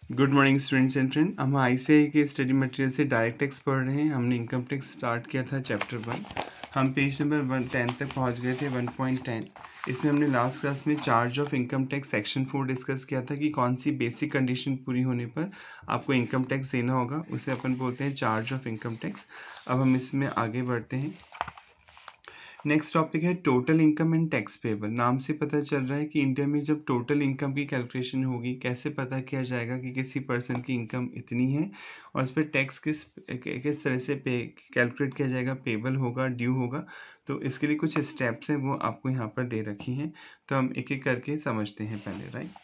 Good morning students and friend. हम ICI के study material से डायरेक्ट टैक्स पढ़ रहे हैं। हमने इनकम टैक्स स्टार्ट किया था चैप्टर 1। हम पेज नंबर 110 तक पहुंच गए थे 1.10। इसमें हमने लास्ट क्लास में charge of income tax section 4 discuss किया था कि कौन सी बेसिक कंडीशन पूरी होने पर आपको इनकम टैक्स देना होगा, उसे अपन बोलते हैं चार्ज ऑफ इनकम टैक्स। अब हम इसमें आगे बढ़ते हैं। नेक्स्ट टॉपिक है total income and tax payable. नाम से पता चल रहा है कि इंडिया में जब टोटल इनकम की कैलकुलेशन होगी, कैसे पता किया जाएगा कि किसी पर्सन की इनकम इतनी है और उस पर टैक्स किस तरह से पे कैलकुलेट किया जाएगा, पेबल होगा, ड्यू होगा। तो इसके लिए कुछ स्टेप्स हैं, वो आपको यहाँ पर दे रखी हैं। तो हम एक एक करके समझते हैं पहले, right.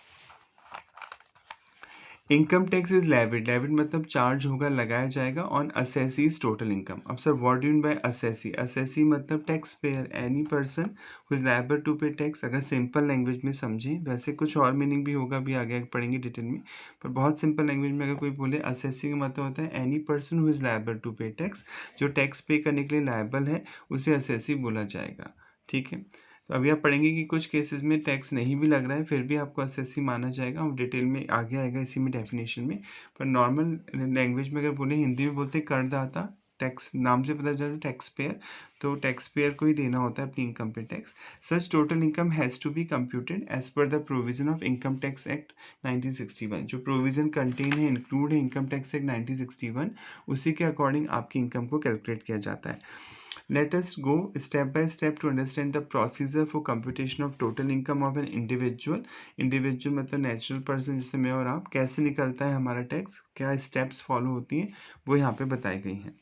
Income tax is levied. Levied मतलब चार्ज होगा, लगाया जाएगा ऑन असेसीज टोटल इनकम। अब sir what do mean by assessee? Assessee मतलब tax payer, any person who is liable to pay tax. अगर सिंपल लैंग्वेज में समझें, वैसे कुछ और मीनिंग भी होगा, भी आगे पढ़ेंगे डिटेल में, पर बहुत सिंपल लैंग्वेज में अगर कोई बोले असेसी का मतलब होता है any person who is liable to pay tax. जो टैक्स पे करने के लिए लायबल है उसे असेसी बोला जाएगा, ठीक है। तो अभी आप पढ़ेंगे कि कुछ केसेस में टैक्स नहीं भी लग रहा है फिर भी आपको एसएससी माना जाएगा, और डिटेल में आगे आएगा इसी में डेफिनेशन में। पर नॉर्मल लैंग्वेज में अगर बोले, हिंदी में बोलते करदाता, टैक्स नाम से पता चल रहा है टैक्स पेयर, तो टैक्स पेयर को ही देना होता है अपनी इनकम पे tax. Such total income has to be computed as per the provision of income tax act 1961। जो प्रोविजन कंटेन है, इंक्लूड है इनकम टैक्स एक्ट 1961, उसी के अकॉर्डिंग आपकी इनकम को कैलकुलेट किया जाता है। Let us go step by step to understand the procedure for computation of total income of an individual. Individual मतलब natural person, जैसे मैं और आप, कैसे निकलता है हमारा टैक्स, क्या स्टेप्स फॉलो होती हैं, वो यहाँ पे बताई गई हैं।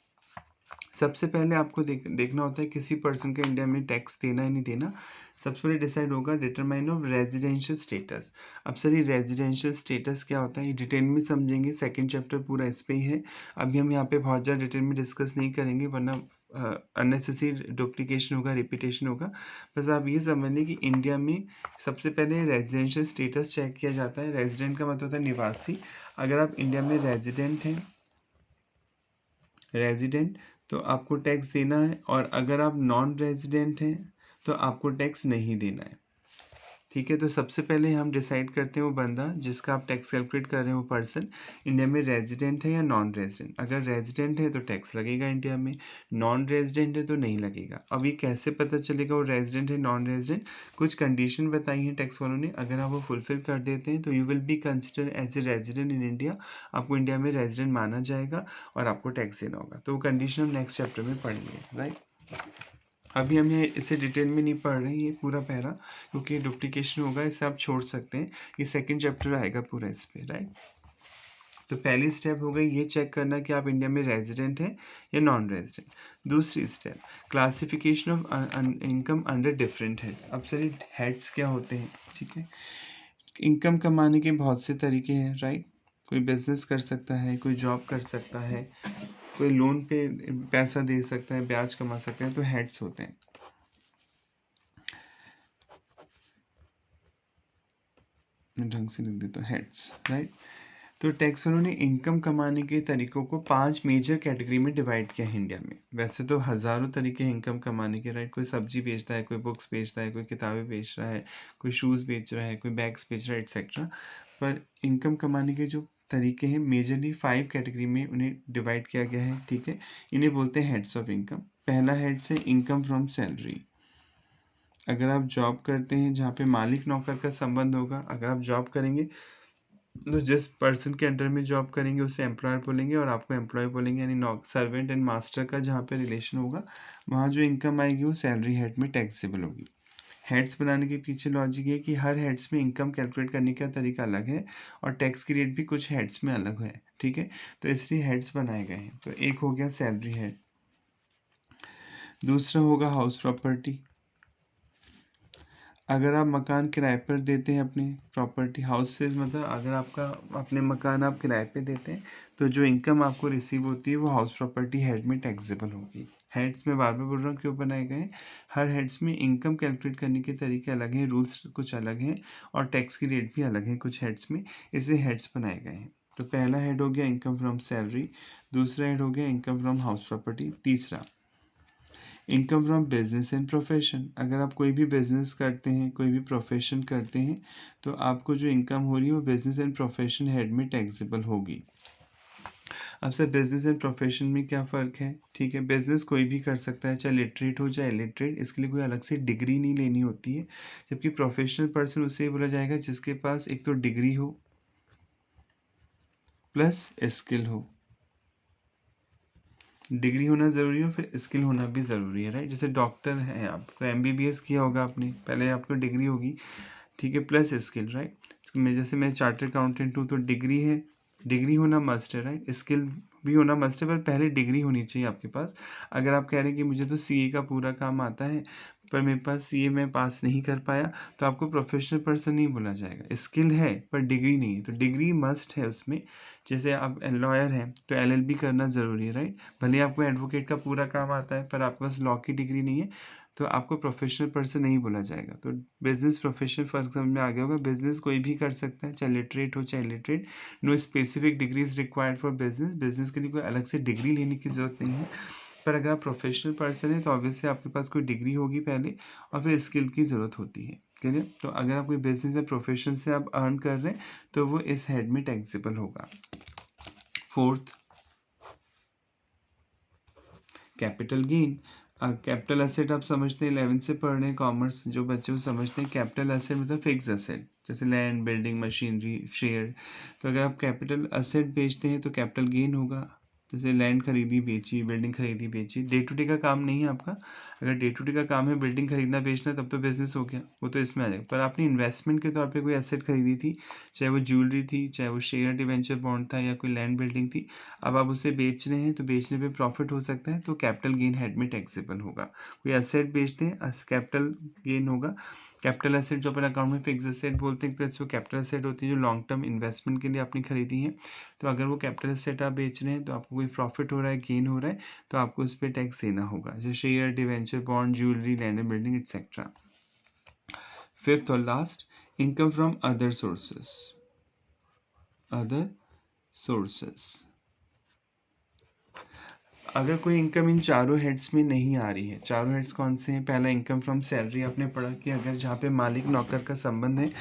सबसे पहले आपको देखना होता है किसी पर्सन का इंडिया में टैक्स देना है नहीं देना। सबसे पहले डिसाइड होगा डिटरमाइन ऑफ रेजिडेंशियल स्टेटस। अब सर ये रेजिडेंशियल स्टेटस क्या होता है, ये डिटेल में समझेंगे, सेकंड चैप्टर पूरा इस पे ही है। अभी हम यहाँ पे बहुत ज़्यादा डिटेल में डिस्कस नहीं करेंगे, वरना अननेसेसरी डुप्लीकेशन होगा, रिपीटेशन होगा। बस आप ये समझ लें कि इंडिया में सबसे पहले रेजिडेंशियल स्टेटस चेक किया जाता है। रेजिडेंट का मतलब होता है निवासी। अगर आप इंडिया में रेजिडेंट हैं, रेजिडेंट, तो आपको टैक्स देना है, और अगर आप नॉन रेजिडेंट हैं तो आपको टैक्स नहीं देना है, ठीक है। तो सबसे पहले हम डिसाइड करते हैं वो बंदा जिसका आप टैक्स कैलकुलेट कर रहे हैं, वो पर्सन इंडिया में रेजिडेंट है या नॉन रेजिडेंट। अगर रेजिडेंट है तो टैक्स लगेगा इंडिया में, नॉन रेजिडेंट है तो नहीं लगेगा। अब ये कैसे पता चलेगा वो रेजिडेंट है नॉन रेजिडेंट? कुछ कंडीशन बताई हैं टैक्स वालों ने, अगर आप वो फुलफिल कर देते हैं तो you will be consider as a resident in India. आपको इंडिया में रेजिडेंट माना जाएगा और आपको टैक्स देना होगा। तो वो कंडीशन हम नेक्स्ट चैप्टर में पढ़ेंगे, राइट। अभी हम ये इसे डिटेल में नहीं पढ़ रहे हैं ये पूरा पैरा, क्योंकि डुप्लीकेशन होगा, इसे आप छोड़ सकते हैं। ये सेकंड चैप्टर आएगा पूरा इस पे, राइट। तो पहली स्टेप हो गई ये चेक करना कि आप इंडिया में रेजिडेंट हैं या नॉन रेजिडेंट। दूसरी step, classification of income under different heads. अब सर हेड्स क्या होते हैं, ठीक है। इनकम कमाने के बहुत से तरीके हैं, राइट। कोई बिजनेस कर सकता है, कोई जॉब कर सकता है, कोई लोन पे पैसा दे सकता है, ब्याज कमा सकता है, तो हेड्स होते हैं। ढंग से लिख देता हूँ, हेड्स, राइट। तो टैक्स वालों ने इनकम कमाने के तरीकों को 5 मेजर कैटेगरी में डिवाइड किया है इंडिया में। वैसे तो हज़ारों तरीके हैं इनकम कमाने के, राइट। कोई सब्जी बेचता है, कोई बुक्स बेचता है, कोई किताबें बेच रहा है, कोई शूज़ बेच रहा है, कोई बैग्स बेच रहा है, एट्सेट्रा। पर इनकम कमाने के जो तरीके हैं मेजरली 5 कैटेगरी में उन्हें डिवाइड किया गया है, ठीक है। इन्हें बोलते हैं हेड्स ऑफ इनकम। पहला हेड्स है इनकम फ्रॉम सैलरी। अगर आप जॉब करते हैं जहाँ पे मालिक नौकर का संबंध होगा, अगर आप जॉब करेंगे तो जिस पर्सन के अंडर में जॉब करेंगे उसे एम्प्लॉयर बोलेंगे और आपको एम्प्लॉय बोलेंगे, यानी सर्वेंट एंड मास्टर का जहाँ पे रिलेशन होगा, वहाँ जो इनकम आएगी वो सैलरी हेड में टैक्सेबल होगी। हेड्स बनाने के पीछे लॉजिक है कि हर हेड्स में इनकम कैलकुलेट करने का तरीका अलग है और टैक्स की रेट भी कुछ हेड्स में अलग है, ठीक है। तो इसलिए हेड्स बनाए गए हैं। तो एक हो गया सैलरी हेड। दूसरा होगा हाउस प्रॉपर्टी। अगर आप मकान किराए पर देते हैं, अपनी प्रॉपर्टी, हाउसेज मतलब अगर आपका अपने मकान आप किराए पे देते हैं, तो जो इनकम आपको रिसीव होती है वो हाउस प्रॉपर्टी हेड में टैक्सेबल होगी। हेड्स में बार बार बोल रहा हूँ क्यों बनाए गए हैं, हर हेड्स में इनकम कैलकुलेट करने के तरीके अलग हैं, रूल्स कुछ अलग हैं और टैक्स की रेट भी अलग है कुछ हेड्स में, इसलिए हेड्स बनाए गए हैं। तो पहला हेड हो गया इनकम फ्रॉम सैलरी, दूसरा हेड हो गया इनकम फ्रॉम हाउस प्रॉपर्टी, तीसरा income from business and profession, अगर आप कोई भी बिजनेस करते हैं, कोई भी प्रोफेशन करते हैं, तो आपको जो इनकम हो रही है वो बिजनेस एंड प्रोफेशन हेड में टैक्सेबल होगी। अब सर बिजनेस एंड प्रोफेशन में क्या फ़र्क है? ठीक है, बिजनेस कोई भी कर सकता है, चाहे लिटरेट हो चाहे इलिटरेट, इसके लिए कोई अलग से डिग्री नहीं लेनी होती है। जबकि प्रोफेशनल पर्सन उसे बोला जाएगा जिसके पास एक तो डिग्री हो प्लस स्किल हो। डिग्री होना ज़रूरी है, फिर स्किल होना भी ज़रूरी है, राइट। जैसे डॉक्टर हैं आप, तो एमबीबीएस किया होगा आपने, पहले आपको डिग्री होगी, ठीक है, प्लस स्किल, राइट। मैं जैसे मैं चार्टर्ड अकाउंटेंट हूँ, तो डिग्री है, डिग्री होना मस्ट है, राइट। स्किल भी होना मस्ट है, पर पहले डिग्री होनी चाहिए आपके पास। अगर आप कह रहे हैं कि मुझे तो सीए का पूरा काम आता है, पर मेरे पास सीए में पास नहीं कर पाया, तो आपको प्रोफेशनल पर्सन नहीं बोला जाएगा। स्किल है पर डिग्री नहीं है, तो डिग्री मस्ट है उसमें। जैसे आप लॉयर हैं तो एलएलबी करना ज़रूरी है, राइट। भले आपको एडवोकेट का पूरा काम आता है, पर आपके पास लॉ की डिग्री नहीं है, तो आपको प्रोफेशनल पर्सन नहीं बोला जाएगा। तो बिजनेस प्रोफेशनल फ़र्क समझ में आ गया होगा। बिजनेस कोई भी कर सकता है, चाहे लिटरेट हो चाहे illiterate. No specific degrees required for business. Business के लिए कोई अलग से डिग्री लेने की ज़रूरत नहीं है। पर अगर आप प्रोफेशनल पर्सन है, तो ऑब्वियसली आपके पास कोई डिग्री होगी पहले, और फिर स्किल की ज़रूरत होती है। क्लियर? तो अगर आप कोई बिजनेस या प्रोफेशन से आप अर्न कर रहे हैं, तो वो इस हेड में टैक्सेबल होगा। Fourth, capital gain. Capital asset आप समझते हैं, 11th से पढ़ रहे हैं कॉमर्स जो बच्चे, वो समझते हैं कैपिटल एसेट मतलब फिक्स एसेट, जैसे लैंड, बिल्डिंग, मशीनरी, शेयर। तो अगर आप कैपिटल एसेट बेचते हैं तो कैपिटल गेन होगा। जैसे लैंड खरीदी बेची, बिल्डिंग खरीदी बेची, डे टू डे का काम नहीं है आपका। अगर डे टू डे का काम है बिल्डिंग खरीदना बेचना, तब तो बिजनेस हो गया, वो तो इसमें आ जाएगा। पर आपने इन्वेस्टमेंट के तौर पे कोई एसेट खरीदी थी, चाहे वो ज्वेलरी थी, चाहे वो शेयर डिवेंचर बॉन्ड था, या कोई लैंड बिल्डिंग थी, अब आप उसे बेच रहे हैं, तो बेचने पे प्रॉफिट हो सकता है, तो कैपिटल गेन हेड में टैक्सेबल होगा। कोई एसेट बेचते हैं, कैपिटल गेन होगा। कैपिटल एसेट जो अपन अकाउंट में फिक्स एसेट बोलते हैं, तो वो कैपिटल एसेट होती है जो लॉन्ग टर्म इन्वेस्टमेंट के लिए आपने खरीदी है। तो अगर वो कैपिटल एसेट आप बेच रहे हैं, तो आपको कोई प्रॉफिट हो रहा है, गेन हो रहा है, तो आपको उस पर टैक्स देना होगा, जैसे share, debenture, bond, jewellery, land and building etcetera. Fifth और last, income from other sources. Other sources, अगर कोई इनकम इन चारों हेड्स में नहीं आ रही है, चारों हेड्स कौन से हैं? पहला इनकम फ्रॉम सैलरी, आपने पढ़ा कि अगर जहाँ पे मालिक नौकर का संबंध है,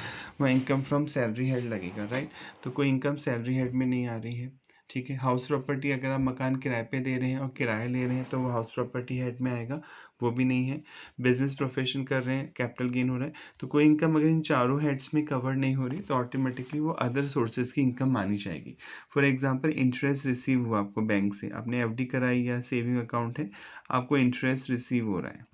वह इनकम फ्रॉम सैलरी हेड लगेगा, राइट। तो कोई इनकम सैलरी हेड में नहीं आ रही है, ठीक है। हाउस प्रॉपर्टी, अगर आप मकान किराए पे दे रहे हैं और किराया ले रहे हैं, तो वो हाउस प्रॉपर्टी हेड में आएगा, वो भी नहीं है। बिजनेस प्रोफेशन कर रहे हैं, कैपिटल गेन हो रहा है, तो कोई इनकम अगर इन चारों हेड्स में कवर नहीं हो रही, तो ऑटोमेटिकली वो अदर सोर्सेज की इनकम मानी जाएगी। फॉर एग्जांपल, इंटरेस्ट रिसीव हुआ आपको बैंक से, आपने एफडी कराई या सेविंग अकाउंट है, आपको इंटरेस्ट रिसीव हो रहा है,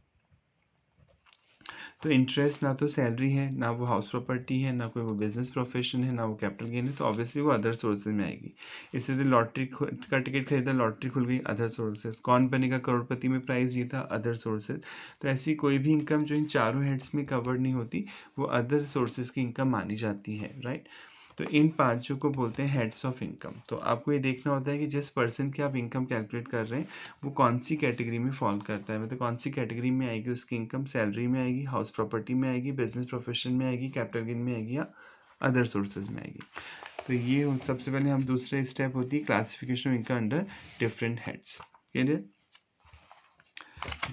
तो इंटरेस्ट ना तो सैलरी है, ना वो हाउस प्रॉपर्टी है, ना कोई वो बिजनेस प्रोफेशन है, ना वो कैपिटल गेन है, तो ऑब्वियसली वो अदर सोर्सेज में आएगी। इससे तो लॉटरी का टिकट खरीदा, लॉटरी खुल गई, अदर सोर्सेज। कौन बनेगा करोड़पति में प्राइज जीता, अदर सोर्सेज। तो ऐसी कोई भी इनकम जो इन चारों हेड्स में कवर्ड नहीं होती, वो अदर सोर्सेज की इनकम मानी जाती है, राइट। तो इन पांचों को बोलते हैं हेड्स ऑफ इनकम। तो आपको ये देखना होता है कि जिस पर्सन की आप इनकम कैलकुलेट कर रहे हैं, वो कौन सी कैटेगरी में फॉल करता है, मतलब कौन सी कैटेगरी में आएगी उसकी इनकम, सैलरी में आएगी, हाउस प्रॉपर्टी में आएगी, बिजनेस प्रोफेशन में आएगी, कैपिटल गेन में आएगी, या अदर सोर्सेज में आएगी। तो ये सबसे पहले हम दूसरे स्टेप होती है classification of income under different heads. Clear?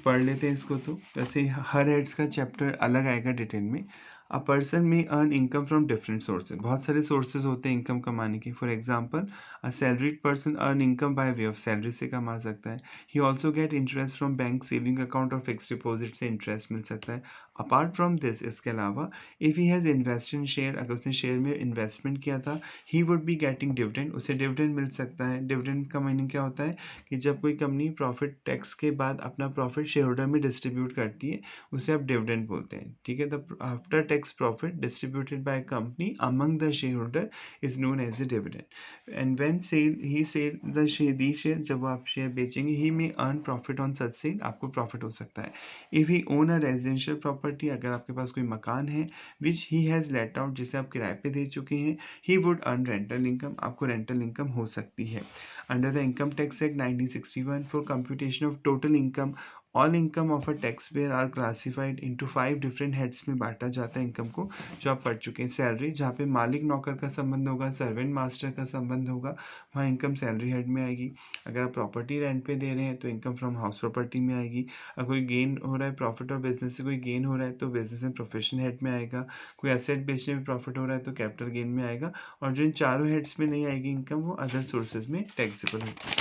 पढ़ लेते हैं इसको। तो वैसे हर हेड्स का चैप्टर अलग आएगा डिटेल में। अ पर्सन में earn income from different sources, बहुत सारे सोर्सेज होते हैं इनकम कमाने के। For example, a salaried person earn income by way of salary से कमा सकता है। He also get interest from bank saving account और फिक्स डिपॉजिट से इंटरेस्ट मिल सकता है। अपार्ट फ्रॉम दिस, इसके अलावा, if he has invest in share, अगर उसने शेयर में इन्वेस्टमेंट किया था, he would be getting dividend, उसे डिविडेंड मिल सकता है। डिविडेंड का मीनिंग क्या होता है कि जब कोई कंपनी प्रॉफिट टैक्स के बाद अपना प्रॉफिट शेयर होल्डर में डिस्ट्रीब्यूट करती है, उसे आप डिविडेंड बोलते हैं, ठीक है। The after tax profit distributed by company among the share holder is known as a dividend. And when sell he sell the share, the share, जब वो आप शेयर बेचेंगे, he may earn profit on such sale, आपको profit हो सकता है। If he own a residential property, अगर आपके पास कोई मकान है which he has let out, जिसे आप किराए पे दे चुके हैं, he would earn rental income, आपको रेंटल इनकम हो सकती है। Under the income tax act 1961, for computation of total income all income of a tax payer are classified into 5 different heads में बांटा जाता है इनकम को, जो आप पढ़ चुके हैं। सैलरी, जहाँ पे मालिक नौकर का संबंध होगा, सर्वेंट मास्टर का संबंध होगा, वहाँ इनकम सैलरी हेड में आएगी। अगर आप प्रॉपर्टी रेंट पे दे रहे हैं तो इनकम फ्रॉम हाउस प्रॉपर्टी में आएगी। अगर कोई गेन हो रहा है प्रॉफिट और बिजनेस से कोई गेन हो रहा है तो बिजनेस एंड प्रोफेशन हेड में आएगा। कोई एसेट बेचने में प्रॉफिट हो रहा है तो कैपिटल गेन में आएगा। और जो इन चारों हेड्स में नहीं आएगी इनकम, वो अदर सोर्सेज में टैक्सेबल होगी।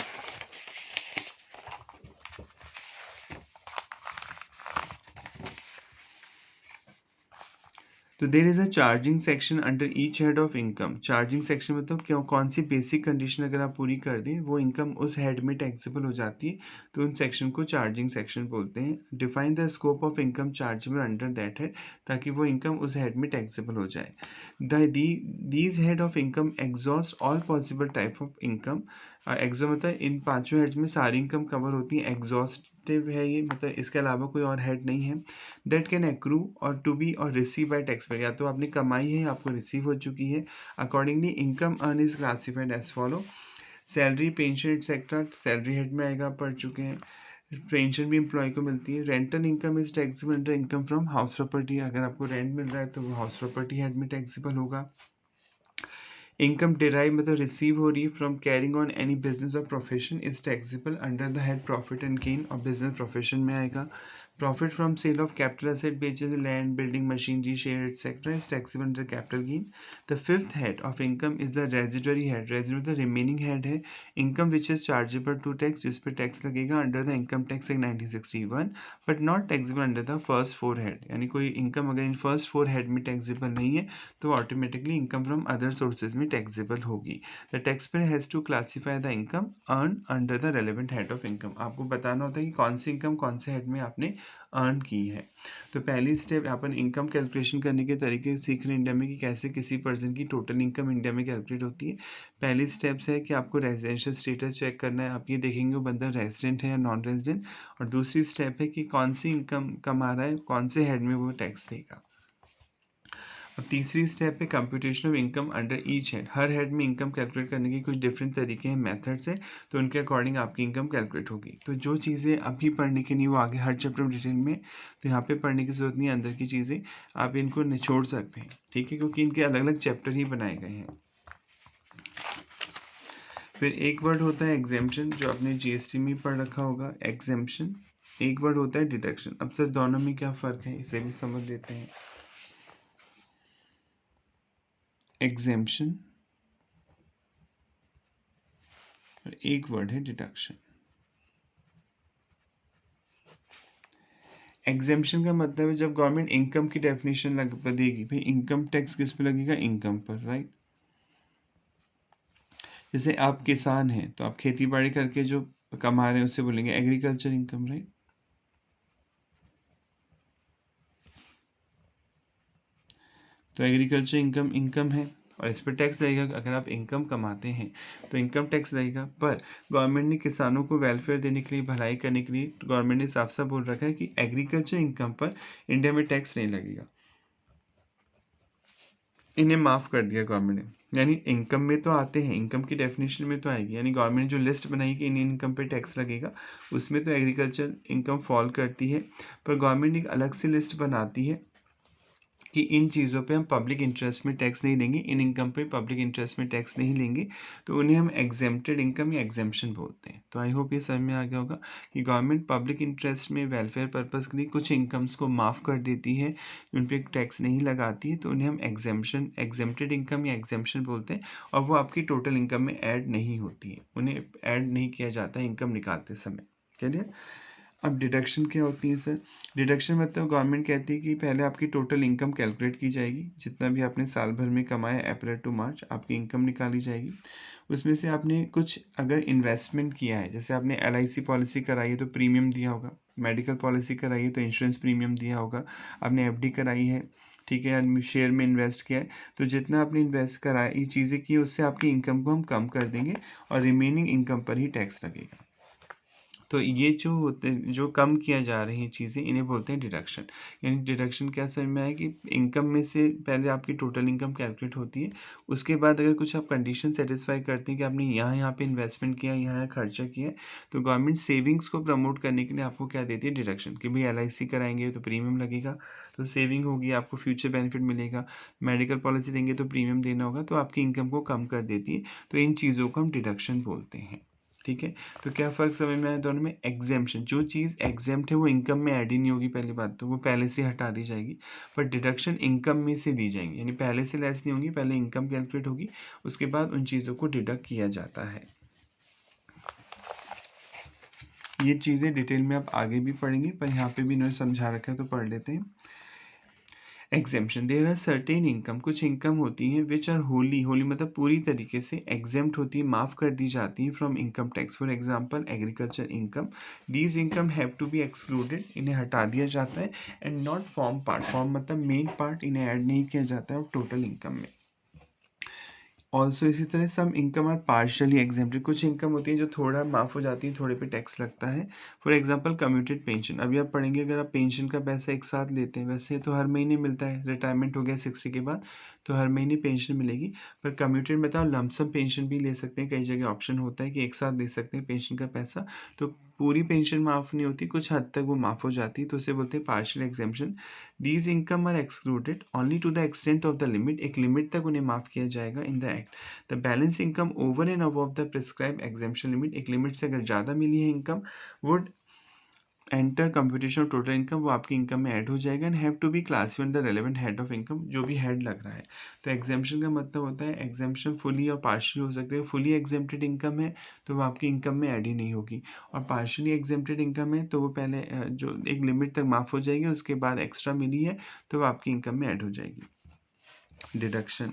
तो there is a charging section under each head of income. Charging section मतलब क्यों, कौन सी बेसिक कंडीशन अगर आप पूरी कर दें वो इनकम उस हेड में टैक्सेबल हो जाती है, तो उन सेक्शन को चार्जिंग सेक्शन बोलते हैं। Define the scope of income chargeable under that head, ताकि वो इनकम उस हेड में टैक्सेबल हो जाए। These head of income exhaust all possible type of income. मतलब इन पांचों हेड्स में सारी इनकम कवर होती है। एग्जॉस्टिव है ये, मतलब इसके अलावा कोई और हेड नहीं है। दैट कैन एक्रू और टू बी और रिसीव बाय टैक्स पेयर, या तो आपने कमाई है, आपको रिसीव हो चुकी है। Accordingly income earn is classified as follow. Salary, pension etcetera salary head में आएगा, पढ़ चुके हैं। पेंशन भी एम्प्लॉय को मिलती है। Rental income is taxable under income from house property. अगर आपको रेंट मिल रहा है तो वो हाउस प्रॉपर्टी हेड में टैक्सेबल होगा। इनकम डिराइव मतलब रिसीव हो रही है from carrying on any business और profession is taxable under the head profit and gain, और बिजनेस प्रोफेशन में आएगा। Profit from sale of capital asset, बेचेज land, building, machinery, share etcetera is taxable under capital gain. The fifth head of income is the residuary head. Residuary the remaining head है। Income which is chargeable to tax, जिस पे tax लगेगा under the income tax act 1961, but not taxable under the first 4 head. यानी कोई income अगर इन first 4 head में taxable नहीं है तो automatically income from other sources में टैक्सेबल होगी। The tax payer has to classify the income earn under the relevant head of income. आपको बताना होता है कि कौन सी इनकम कौन से हेड में आपने अर्न की है। तो पहली स्टेप अपन इनकम कैलकुलेशन करने के तरीके सीख रहे हैं इंडिया में, कि कैसे किसी पर्सन की टोटल इनकम इंडिया में कैलकुलेट होती है। पहली स्टेप्स है कि आपको रेजिडेंशियल स्टेटस चेक करना है। आप ये देखेंगे वो बंदा रेजिडेंट है या नॉन रेजिडेंट। और दूसरी स्टेप है कि कौन सी इनकम कमा रहा है, कौन से हेड में वो टैक्स देगा। अब तीसरी स्टेप है computation of income under each head. Her head में इनकम कैलकुलेट करने के कुछ डिफरेंट तरीके हैं, मेथड्स हैं, तो उनके अकॉर्डिंग आपकी इनकम कैलकुलेट होगी। तो जो चीज़ें अभी पढ़ने की नहीं वो आगे हर चैप्टर में डिटेल में, तो यहाँ पे पढ़ने की जरूरत नहीं है। अंदर की चीज़ें आप इनको निचोड़ सकते हैं, ठीक है, क्योंकि इनके अलग अलग चैप्टर ही बनाए गए हैं। फिर एक वर्ड होता है एग्जेम्पशन, जो आपने जीएसटी में पढ़ रखा होगा, एग्जेम्पशन। एक वर्ड होता है डिडक्शन। अब सर दोनों में क्या फ़र्क है, इसे भी समझ लेते हैं। एग्जेम्पशन और एक वर्ड है डिडक्शन। एग्जेम्पशन का मतलब है जब गवर्नमेंट इनकम की डेफिनेशन देगी, भाई इनकम टैक्स किस पे लगेगा, इनकम पर, राइट। जैसे आप किसान हैं तो आप खेती बाड़ी करके जो कमा रहे हैं उससे बोलेंगे एग्रीकल्चर इनकम, राइट। तो एग्रीकल्चर इनकम इनकम है और इस पर टैक्स लगेगा। अगर आप इनकम कमाते हैं तो इनकम टैक्स लगेगा। पर गवर्नमेंट ने किसानों को वेलफेयर देने के लिए, भलाई करने के लिए, गवर्नमेंट ने साफ साफ बोल रखा है कि एग्रीकल्चर इनकम पर इंडिया में टैक्स नहीं लगेगा। इन्हें माफ़ कर दिया गवर्नमेंट ने। यानी इनकम में तो आते हैं, इनकम की डेफिनेशन में तो आएगी। यानी गवर्नमेंट जो लिस्ट बनाई कि इन इनकम पे टैक्स लगेगा, उसमें तो एग्रीकल्चर इनकम फॉल करती है। पर गवर्नमेंट एक अलग से लिस्ट बनाती है कि इन चीज़ों पे हम पब्लिक इंटरेस्ट में टैक्स नहीं लेंगे, इन इनकम पे पब्लिक इंटरेस्ट में टैक्स नहीं लेंगे, तो उन्हें हम एग्जेम्प्टेड इनकम या एग्जेम्पशन बोलते हैं। तो आई होप ये समझ में आ गया होगा कि गवर्नमेंट पब्लिक इंटरेस्ट में वेलफेयर पर्पज़ के लिए कुछ इनकम्स को माफ़ कर देती है, उन पर टैक्स नहीं लगाती है, तो उन्हें हम एग्जेम्प्टेड इनकम या एग्जेम्पशन बोलते हैं। और वो आपकी टोटल इनकम में ऐड नहीं होती है, उन्हें ऐड नहीं किया जाता है इनकम निकालते समय। क्लियर। अब डिडक्शन क्या होती है सर। डिडक्शन मतलब गवर्नमेंट कहती है कि पहले आपकी टोटल इनकम कैलकुलेट की जाएगी, जितना भी आपने साल भर में कमाया अप्रैल टू मार्च आपकी इनकम निकाली जाएगी। उसमें से आपने कुछ अगर इन्वेस्टमेंट किया है, जैसे आपने LIC पॉलिसी कराई है तो प्रीमियम दिया होगा, मेडिकल पॉलिसी कराई है तो इंश्योरेंस प्रीमियम दिया होगा, आपने FD कराई है, ठीक है, शेयर में इन्वेस्ट किया है, तो जितना आपने इन्वेस्ट करा ये चीज़ें की उससे आपकी इनकम को हम कम कर देंगे और रिमेनिंग इनकम पर ही टैक्स लगेगा। तो ये जो होते हैं, जो कम किया जा रही हैं चीज़ें, इन्हें बोलते हैं डिडक्शन। यानी डिडक्शन क्या समझ में आया कि इनकम में से पहले आपकी टोटल इनकम कैलकुलेट होती है, उसके बाद अगर कुछ आप कंडीशन सेटिस्फाई करते हैं कि आपने यहाँ पे इन्वेस्टमेंट किया, यहाँ खर्चा किया है, तो गवर्नमेंट सेविंग्स को प्रमोट करने के लिए आपको क्या देती है, डिडक्शन। कि भाई LIC कराएंगे तो प्रीमियम लगेगा, तो सेविंग होगी, आपको फ्यूचर बेनिफिट मिलेगा। मेडिकल पॉलिसी लेंगे तो प्रीमियम देना होगा, तो आपकी इनकम को कम कर देती है। तो इन चीज़ों को हम डिडक्शन बोलते हैं। ठीक है, तो क्या फ़र्क समझ में आया दोनों में। एग्जेम्पशन, जो चीज़ एग्जेम्प्ट है वो इनकम में ऐड ही नहीं होगी, पहली बात तो वो पहले से हटा दी जाएगी। पर डिडक्शन इनकम में से दी जाएंगी, यानी पहले से लेस नहीं होगी, पहले इनकम कैलकुलेट होगी, उसके बाद उन चीज़ों को डिडक्ट किया जाता है। ये चीज़ें डिटेल में आप आगे भी पढ़ेंगे, पर यहाँ पे भी इन्होंने समझा रखा है तो पढ़ लेते हैं। Exemption, there are certain income, कुछ इनकम होती हैं विच आर होली, होली मतलब पूरी तरीके से एग्जेम्प्ट होती है, माफ़ कर दी जाती है from income tax. For example agriculture income, these income have to be excluded, इन्हें हटा दिया जाता है। And not form part, form मतलब मेन पार्ट, इन्हें ऐड नहीं किया जाता है टोटल इनकम में। ऑल्सो इसी तरह some income are partially exempted, कुछ इनकम होती है जो थोड़ा माफ़ हो जाती है, थोड़े पे टैक्स लगता है। फॉर एग्जांपल कम्यूटेड पेंशन, अभी आप पढ़ेंगे, अगर आप पेंशन का पैसा एक साथ लेते हैं, वैसे तो हर महीने मिलता है, रिटायरमेंट हो गया 60 के बाद तो हर महीने पेंशन मिलेगी। पर कम्यूटेड में तो लमसम पेंशन भी ले सकते हैं, कई जगह ऑप्शन होता है कि एक साथ दे सकते हैं पेंशन का पैसा, तो पूरी पेंशन माफ़ नहीं होती, कुछ हद तक वो माफ़ हो जाती है, तो उसे बोलते हैं partial exemption. These income are excluded only to the extent of the limit, एक लिमिट तक उन्हें माफ़ किया जाएगा in the act. The balance income over and above the prescribe exemption limit, एक लिमिट से अगर ज़्यादा मिली है income, would enter computation of total income, वो आपकी इनकम में ऐड हो जाएगा। And have to be classified the relevant head of income, जो भी हेड लग रहा है। तो एग्जेम्पशन का मतलब होता है, एग्जेम्पशन फुली और पार्शियली हो सकते हैं। फुली एग्जेम्प्टेड इनकम है तो वो आपकी इनकम में ऐड ही नहीं होगी, और पार्शियली एग्जेम्प्टेड इनकम है तो वो पहले जो एक लिमिट तक माफ़ हो जाएगी, उसके बाद एक्स्ट्रा मिली है तो वो आपकी इनकम में ऐड हो जाएगी। Deduction,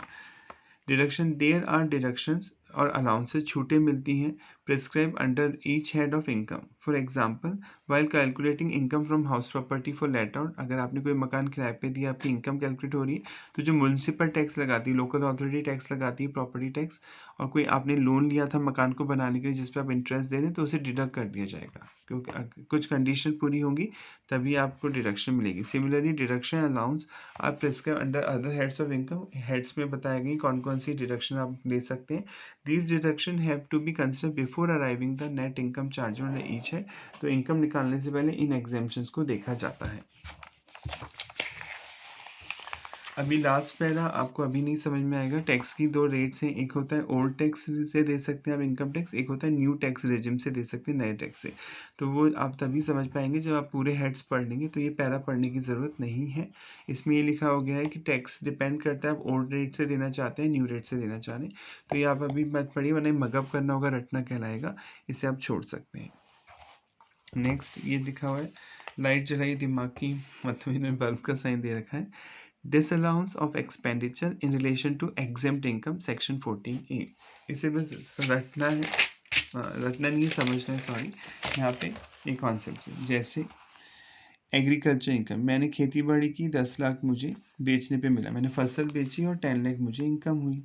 deduction, there are deductions और अलाउंसेस, छूटें मिलती हैं prescribe under each head of income. For example while calculating income from house property for let out, अगर आपने कोई मकान किराए पे दिया, आपकी इनकम कैलकुलेट हो रही है, तो जो म्यूनसिपल टैक्स लगाती है, लोकल अथॉरिटी टैक्स लगाती है, प्रॉपर्टी टैक्स, और कोई आपने लोन लिया था मकान को बनाने के लिए जिस पर आप इंटरेस्ट दे रहे हैं, तो उसे डिडक्ट कर दिया जाएगा, क्योंकि कुछ कंडीशन पूरी होंगी तभी आपको डिडक्शन मिलेगी। Similarly deduction allowance are prescribe under other heads of income, heads में बताया गई कौन कौन सी डिडक्शन आप ले सकते हैं। These deduction have to be consider before arriving the net income charge under each है, तो इनकम निकालने से पहले इन एग्जेम्पशंस को देखा जाता है। अभी लास्ट पैरा आपको अभी नहीं समझ में आएगा। टैक्स की दो रेट्स हैं, एक होता है ओल्ड टैक्स से दे सकते हैं आप इनकम टैक्स, एक होता है न्यू टैक्स रेजिम से दे सकते हैं, नए टैक्स से। तो वो आप तभी समझ पाएंगे जब आप पूरे हेड्स पढ़ लेंगे, तो ये पैरा पढ़ने की ज़रूरत नहीं है। इसमें ये लिखा हो गया है कि टैक्स डिपेंड करता है आप ओल्ड रेट से देना चाहते हैं, न्यू रेट से देना चाह रहे हैं, तो ये आप अभी मत पढ़िए, वरना मगअप करना होगा, रटना कहलाएगा, इसे आप छोड़ सकते हैं। नेक्स्ट ये लिखा हुआ है, लाइट जलाई दिमाग की, मतलब इन्होंने बल्ब का साइन दे रखा है। Disallowance of expenditure in relation to exempt income section 14A, इसे बस रटना है, रटना नहीं है, समझना है, सॉरी। यहाँ पे एक कॉन्सेप्ट है, जैसे एग्रीकल्चर इनकम, मैंने खेती बाड़ी की, 10 लाख मुझे बेचने पे मिला, मैंने फसल बेची और 10 लाख मुझे इनकम हुई,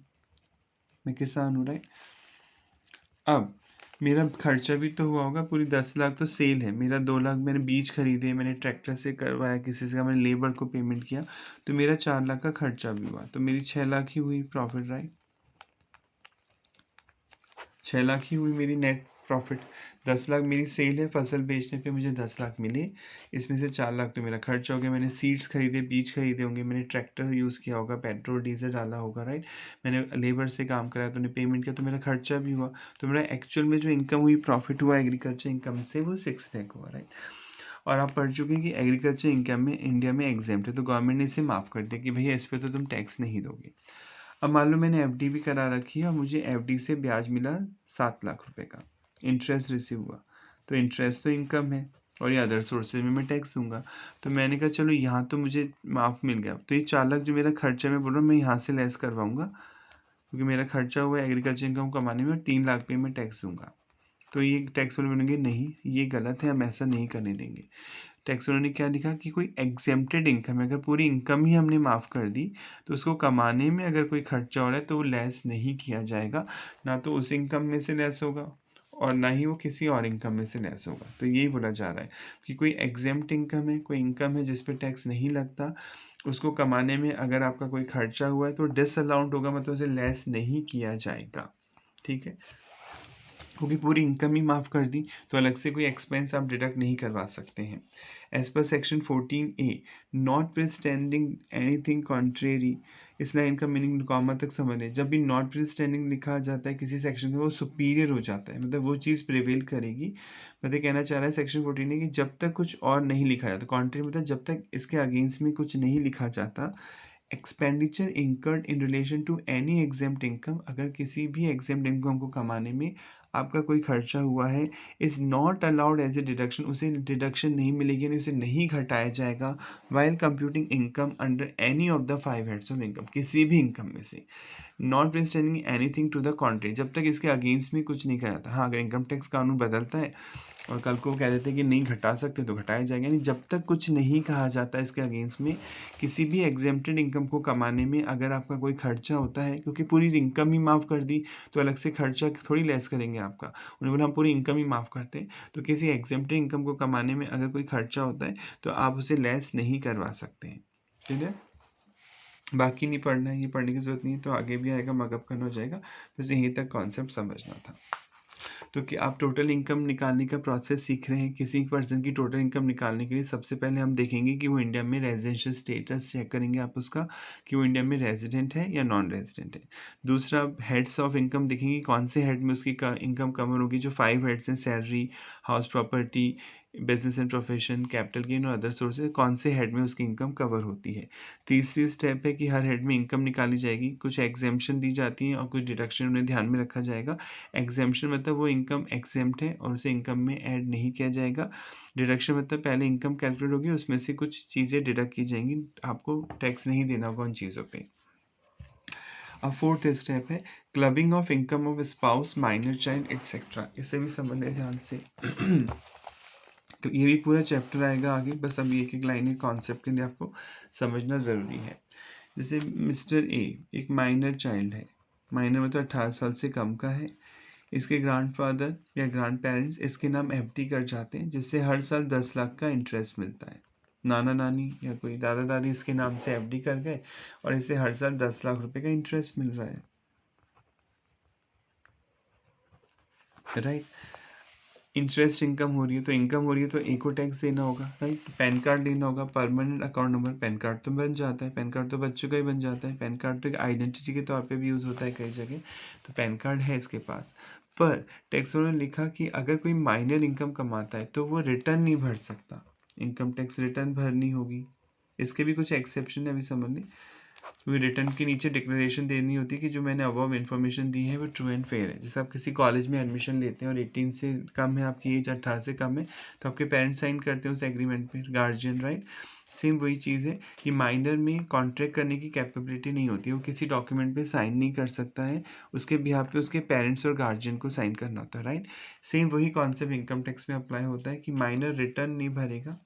मैं किसान हूँ, राइट। अब मेरा खर्चा भी तो हुआ होगा, पूरी 10 लाख तो सेल है, मेरा 2 लाख मैंने बीज खरीदे, मैंने ट्रैक्टर से करवाया, किसी से मैंने लेबर को पेमेंट किया, तो मेरा 4 लाख का खर्चा भी हुआ, तो मेरी 6 लाख ही हुई प्रॉफिट, राइट। 6 लाख ही हुई मेरी नेट प्रॉफिट। 10 लाख मेरी सेल है, फसल बेचने पे मुझे 10 लाख मिले, इसमें से 4 लाख तो मेरा खर्च हो गया, मैंने सीड्स खरीदे, बीज खरीदे होंगे, मैंने ट्रैक्टर यूज़ किया होगा, पेट्रोल डीजल डाला होगा, राइट। मैंने लेबर से काम कराया तो उन्हें पेमेंट किया, तो मेरा खर्चा भी हुआ, तो मेरा एक्चुअल में जो इनकम हुई, प्रॉफिट हुआ एग्रीकल्चर इनकम से, वो 6 लाख हुआ, राइट। और आप पढ़ चुके हैं कि एग्रीकल्चर इनकम में इंडिया में एग्जेम्प्ट है, तो गवर्नमेंट ने इसे माफ़ कर दिया कि भैया इस पर तो तुम टैक्स नहीं दोगे। अब मान लो मैंने एफडी भी करा रखी है और मुझे एफडी से ब्याज मिला 7 लाख रुपए का, इंटरेस्ट रिसीव हुआ, तो इंटरेस्ट तो इनकम है और ये अदर सोर्सेज में मैं टैक्स दूंगा। तो मैंने कहा चलो यहाँ तो मुझे माफ़ मिल गया, तो ये 4 लाख जो मेरा खर्चा मैं बोल रहा हूँ मैं यहाँ से लेस करवाऊँगा, क्योंकि मेरा खर्चा हुआ एग्रीकल्चर इनकम कमाने में, और 3 लाख पे मैं टैक्स दूंगा। तो ये टैक्स वाले बोलेंगे नहीं ये गलत है, हम ऐसा नहीं करने देंगे। टैक्स वालों ने क्या लिखा कि कोई एग्जेम्प्टेड इनकम है, अगर पूरी इनकम ही हमने माफ़ कर दी, तो उसको कमाने में अगर कोई खर्चा हो रहा है तो वो लेस नहीं किया जाएगा, ना तो उस इनकम में से लेस होगा और ना ही वो किसी और इनकम में से लेस होगा। तो यही बोला जा रहा है कि कोई एग्जेम्प्ट इनकम है, कोई इनकम है जिस पे टैक्स नहीं लगता, उसको कमाने में अगर आपका कोई खर्चा हुआ है तो डिसअलाउड होगा, मतलब उसे लेस नहीं किया जाएगा। ठीक है, क्योंकि पूरी इनकम ही माफ़ कर दी तो अलग से कोई एक्सपेंस आप डिडक्ट नहीं करवा सकते हैं। As per section 14A, not standing anything contrary, इस लाइन का मीनिंग कॉमा तक समझ लें। जब भी नॉट स्टैंडिंग लिखा जाता है किसी सेक्शन में, वो सुपीरियर हो जाता है, मतलब वो चीज़ प्रिवेल करेगी। मतलब कहना चाह रहा है सेक्शन 14A कि जब तक कुछ और नहीं लिखा जाता, कॉन्ट्रेरी मतलब जब तक इसके अगेंस्ट में कुछ नहीं लिखा जाता, expenditure incurred in relation to any exempt income, अगर किसी भी एग्जेम्प्ट इनकम को कमाने में आपका कोई खर्चा हुआ है, is not allowed as a deduction, उसे डिडक्शन नहीं मिलेगी, यानी उसे नहीं घटाया जाएगा while computing income under any of the 5 heads of income, किसी भी इनकम में से। Not standing anything to the contrary, जब तक इसके अगेंस्ट में कुछ नहीं कहा जाता। हाँ, अगर इनकम टैक्स कानून बदलता है और कल को कह देते हैं कि नहीं घटा सकते तो घटाया जाएगा, यानी जब तक कुछ नहीं कहा जाता इसके अगेंस्ट में, किसी भी एग्जेम्प्टेड इनकम को कमाने में अगर आपका कोई खर्चा होता है, क्योंकि पूरी इनकम ही माफ़ कर दी तो अलग से खर्चा थोड़ी लेस करेंगे आपका, उन्होंने बोला हम पूरी इनकम ही माफ़ करते हैं, तो किसी एग्जेम्प्टेड इनकम को कमाने में अगर कोई खर्चा होता है तो आप उसे लेस नहीं करवा सकते हैं। ठीक है, बाकी नहीं पढ़ना है, ये पढ़ने की ज़रूरत नहीं है, तो आगे भी आएगा, मगअप करना हो जाएगा, बस यहीं तक कॉन्सेप्ट समझना था। तो कि आप टोटल इनकम निकालने का प्रोसेस सीख रहे हैं, किसी पर्सन की टोटल इनकम निकालने के लिए सबसे पहले हम देखेंगे कि वो इंडिया में रेजिडेंशियल स्टेटस चेक करेंगे आप उसका, कि वो इंडिया में रेजिडेंट है या नॉन रेजिडेंट है। दूसरा, हेड्स ऑफ इनकम देखेंगे कौन से हेड में उसकी इनकम कवर होगी, जो 5 हेड्स हैं, salary, house property, business and profession, capital gain और अदर सोर्सेज, कौन से हेड में उसकी इनकम कवर होती है। तीसरी स्टेप है कि हर हेड में इनकम निकाली जाएगी, कुछ एग्जेम्पशन दी जाती हैं और कुछ डिडक्शन उन्हें ध्यान में रखा जाएगा। एग्जेम्पशन मतलब वो इनकम एग्जेम्प्ट है और उसे इनकम में ऐड नहीं किया जाएगा। डिडक्शन मतलब पहले इनकम कैलकुलेट होगी, उसमें से कुछ चीज़ें डिडक्ट की जाएंगी, आपको टैक्स नहीं देना होगा उन चीज़ों पे। अब फोर्थ स्टेप है clubbing of income of spouse, minor child etcetera, इसे भी समझ लें ध्यान से। तो ये भी पूरा चैप्टर आएगा आगे, बस अभी एक एक लाइन के कॉन्सेप्ट के लिए आपको समझना ज़रूरी है। जैसे मिस्टर ए एक माइनर चाइल्ड है, माइनर मतलब 18 साल से कम का है, इसके ग्रैंडफादर या ग्रैंड पेरेंट्स इसके नाम एफडी कर जाते हैं, जिससे हर साल 10 लाख का इंटरेस्ट मिलता है। नाना नानी या कोई दादा दादी इसके नाम से एफडी कर गए और इससे हर साल 10 लाख रुपए का इंटरेस्ट मिल रहा है, राइट। इंटरेस्ट इनकम हो रही है, तो इनकम हो रही है तो एक को टैक्स देना होगा, राइट। पैन कार्ड लेना होगा, permanent account number, pan card तो बन जाता है, पैन कार्ड तो बच्चों का ही बन जाता है, पैन कार्ड तो एक आइडेंटिटी के तौर पे भी यूज़ होता है कई जगह, तो पैन कार्ड है इसके पास। पर टैक्स ने लिखा कि अगर कोई माइनर इनकम कमाता है तो वो रिटर्न नहीं भर सकता, इनकम टैक्स रिटर्न भरनी होगी। इसके भी कुछ एक्सेप्शन है, अभी समझ लें। क्योंकि रिटर्न के नीचे डिक्लेरेशन देनी होती है कि जो मैंने अबव इन्फॉर्मेशन दी है वो ट्रू एंड फेयर है। जैसे आप किसी कॉलेज में एडमिशन लेते हैं और 18 से कम है, आपकी एज 18 से कम है, तो आपके पेरेंट्स साइन करते हैं उस एग्रीमेंट पे, गार्जियन, राइट। सेम वही चीज़ है कि माइनर में कॉन्ट्रैक्ट करने की कैपेबिलिटी नहीं होती, वो किसी डॉक्यूमेंट पे साइन नहीं कर सकता है, उसके बिहाफ पे उसके पेरेंट्स और गार्जियन को साइन करना होता है, राइट। सेम वही कॉन्सेप्ट इनकम टैक्स में अप्लाई होता है कि माइनर रिटर्न नहीं भरेगा,